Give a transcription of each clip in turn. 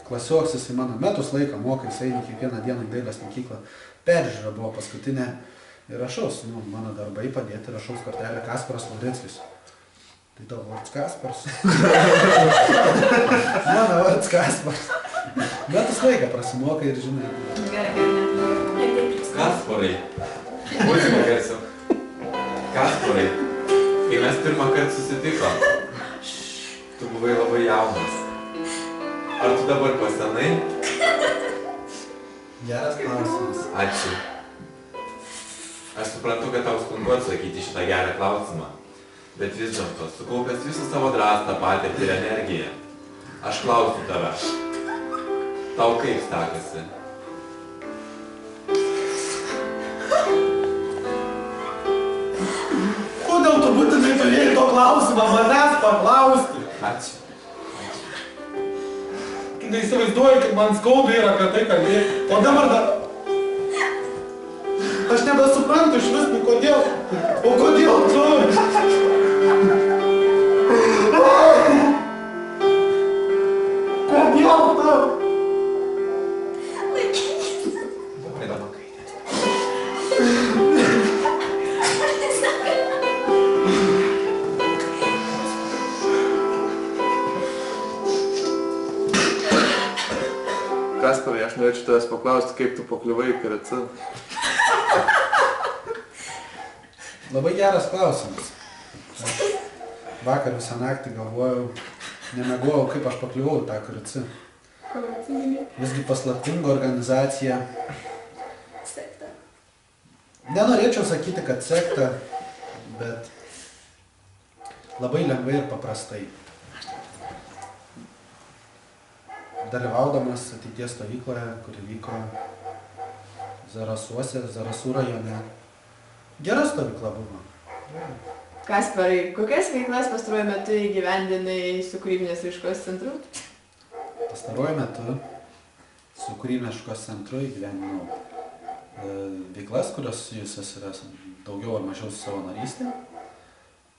Klasioks jisai mano metus laiką mokais, eini kiekvieną dieną į dailės mokyklą. Peržiūra buvo paskutinė ir rašaus, mano darbai padėti, rašaus kortelę Kasparas Laureckis. Tai tavo vardas Kasparas. Mano vardas Kasparas. Metus laiką prasimokai ir žinai. Kasparai. Muzika garsiau. Kasparai. Kai mes pirmą kartą susitikom, tu buvai labai jaunas. Ar tu dabar pasenai? Geras klausimas. Ačiū. Aš suprantu, kad tau sunku atsakyti šitą gerą klausimą. Bet vis dėlto, sukaupęs visą savo drąstą, patirtį ir energiją, aš klausiu tave. Tau kaip sekasi? Kodėl tu būtinai turėjai to klausimą manęs paklausti? Ačiū. Neįsivaizduoju, kaip man skauda yra apie tai kalbėti. O dabar dar... Aš nebesuprantu iš vis, kodėl. O kodėl tu? Kodėl tu? Kasparai, aš norėčiau tavęs paklausti, kaip tu pakliuvai į KRC. Labai geras klausimas. Aš vakar visą naktį galvojau, nemiegojau, kaip aš pakliuvau į tą KRC. Visgi paslaptinga organizacija. Sekta. Nenorėčiau sakyti, kad sekta, bet labai lengvai ir paprastai. Dalyvaudamas ateities stovykloje, kuri vyko Zarasuose, Zarasų rajone. Gera stovykla buvo. Kasparai, kokias veiklas pastaruoju metu įgyvendinai su kūrybinės raiškos centru? Pastaruoju metu su kūrybinės raiškos centru įgyvendinau veiklas, kurios susijusios yra daugiau ar mažiau su savanorystė.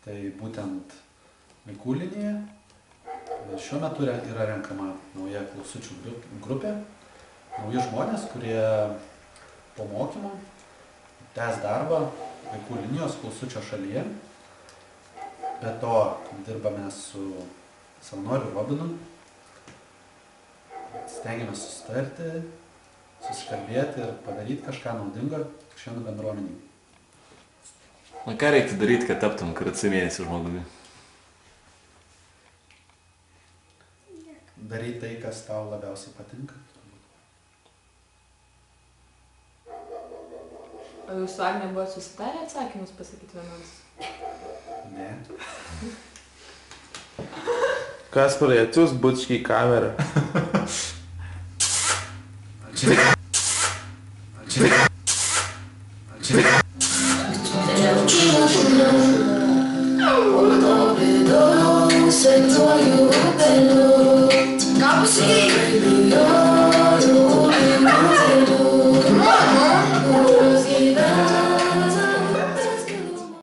Tai būtent vaikų linija. Šiuo metu yra renkama nauja klausučių grupė, nauji žmonės, kurie po mokymo tęs darbą vaikų linijos klausučio šalyje. Be to dirbame su savanoriu Robinu, stengiamės susitarti, susikalbėti ir padaryti kažką naudingo šiandien bendruomeniai. Na ką reiktų daryti, kad taptum KRC mėnesio žmogumi? Daryti tai, kas tau labiausiai patinka. O jūs su Agne buvo susitarę atsakymus pasakyti vienams? Ne. Kasparai, atsiųsk bučkį į kamerą. Sei toi,